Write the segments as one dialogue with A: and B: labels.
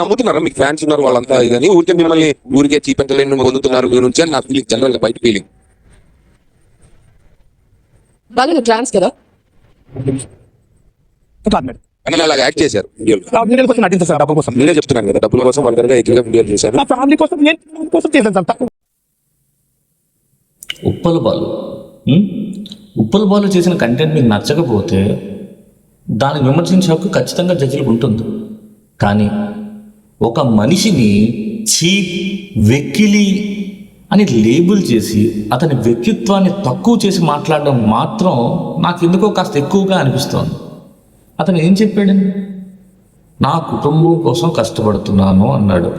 A: నమ్ముతున్నారా మీకు ఫ్యాన్స్ ఉన్నారు వాళ్ళంతా ఇదని ఊరికే మిమ్మల్ని ఊరికే చీపెంటలేని పొందుతున్నారు మీ నుంచి అని నా ఫీలింగ్, జనరల్ గా బయట ఫీలింగ్.
B: వాళ్ళు ట్రాన్స్ కదా,
A: అని అలాగ యాక్ట్ చేశారు.
C: వీడియోల కోసం నటించారు సార్, డబ్బుల కోసం.
A: నేనే చెప్తున్నాను కదా, డబ్బుల కోసం వల్గర్గా ఎక్కువగా వీడియోలు చేశారు.
C: నా ఫ్యామిలీ కోసం, నేను కోసం చేశాను సార్. తక్కువ
D: ఉప్పల బాలు చేసిన కంటెంట్ మీకు నచ్చకపోతే దాన్ని విమర్శించే హక్కు ఖచ్చితంగా జడ్జిలకు ఉంటుంది. కానీ ఒక మనిషిని చీప్, వెకిలి అని లేబుల్ చేసి అతని వ్యక్తిత్వాన్ని తక్కువ చేసి మాట్లాడడం మాత్రం నాకు ఎందుకో కాస్త ఎక్కువగా అనిపిస్తోంది. అతను ఏం చెప్పాడండి? నా కుటుంబం కోసం కష్టపడుతున్నాను అన్నాడు.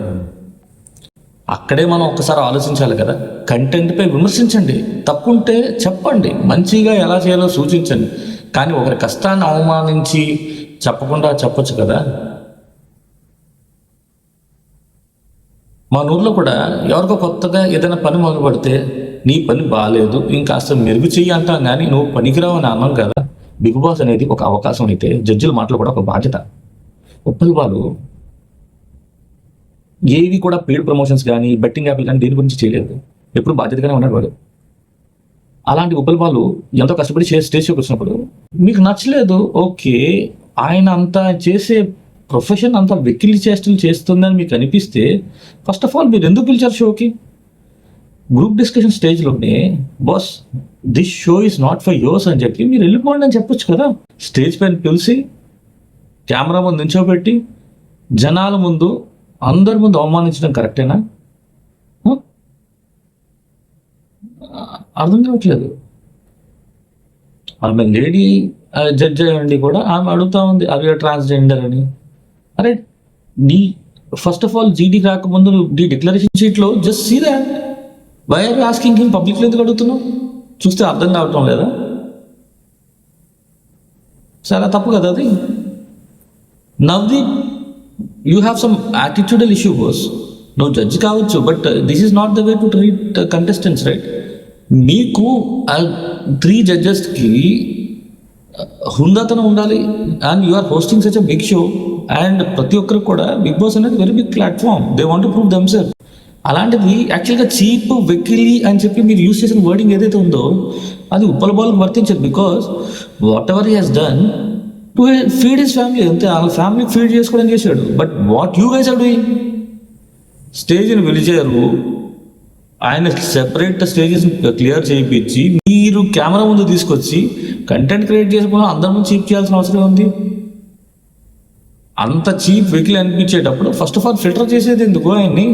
D: అక్కడే మనం ఒక్కసారి ఆలోచించాలి కదా. కంటెంట్పై విమర్శించండి, తప్పుంటే చెప్పండి, మంచిగా ఎలా చేయాలో సూచించండి. కానీ ఒకరి కష్టాన్ని అవమానించి చెప్పకుండా చెప్పొచ్చు కదా. మా ఊర్లో కూడా ఎవరికో కొత్తగా ఏదైనా పని మొదలు పడితే నీ పని బాగాలేదు, ఇంకాస్త మెరుగు చెయ్యి అంటాం, కానీ నువ్వు పనికిరావు అని అన్నాం కదా. బిగ్ బాస్ అనేది ఒక అవకాశం అయితే జడ్జిల మాటలు కూడా ఒక బాధ్యత. ఉప్పల్ బాలు ఏవి కూడా పెయిడ్ ప్రమోషన్స్ కానీ బెట్టింగ్ యాప్లు కానీ దేని గురించి చేయలేదు, ఎప్పుడు బాధ్యతగానే ఉన్నాడు వాడు. అలాంటి ఉప్పల్ బాలు ఎంతో కష్టపడి స్టేజ్ షోకి వచ్చినప్పుడు మీకు నచ్చలేదు, ఓకే, ఆయన అంతా చేసే ప్రొఫెషన్ అంతా వెకిలి చేష్టలు చేస్తుందని మీకు అనిపిస్తే ఫస్ట్ ఆఫ్ ఆల్ మీరు ఎందుకు పిలిచారు షోకి? గ్రూప్ డిస్కషన్ స్టేజ్లోనే boss this show is not for yours అని చెప్పి మీరు వెళ్ళిపోండి అని చెప్పొచ్చు కదా. స్టేజ్ పైన పిలిచి కెమెరా ముందు నించోబెట్టి జనాల ముందు అందరి ముందు అవమానించడం కరెక్టేనా? అర్థం కావట్లేదు. ఆమె లేడీ జడ్జ్ అయ్యండి కూడా ఆమె అడుగుతా ఉంది అవి ట్రాన్స్జెండర్ అని. అరే నీ ఫస్ట్ ఆఫ్ ఆల్ జీడీ రాకముందు నీ డిక్లరేషన్ షీట్లో just see that. Why are asking him? పబ్లిక్లో ఎందుకు అడుగుతున్నావు? చూస్తే అర్థం కావటం లేదా? చాలా తప్పు కదా అది. Navdeep, you have some attitudinal issue boss. నువ్వు జడ్జి కావచ్చు, but this is not the way to treat contestants, right? మీకు 3 జడ్జెస్కి హుందాతనం ఉండాలి. And you are hosting such a big show. And ప్రతి ఒక్కరికి కూడా బిగ్ బాస్ అనేది very big platform. They want to prove themselves. అలాంటిది యాక్చువల్గా చీప్, వెకిలి అని చెప్పి మీరు యూజ్ చేసిన వర్డింగ్ ఏదైతే ఉందో అది ఉప్పల బాలుకు వర్తించదు. Because whatever he has done to feed his family, అంతే, ఆ ఫ్యామిలీకి ఫీడ్ చేసుకోవడం చేశాడు. But what you guys are doing? స్టేజ్ని పిలిచారు, ఆయన సెపరేట్ స్టేజెస్ క్లియర్ చేయించి మీరు కెమెరా ముందు తీసుకొచ్చి కంటెంట్ క్రియేట్ చేసుకుని అందరి ముందు చీప్ చేయాల్సిన అవసరం ఉంది. అంత చీప్ వెకిల్ అనిపించేటప్పుడు ఫస్ట్ ఆఫ్ ఆల్ ఫిల్టర్ చేసేది ఎందుకు ఆయన్ని?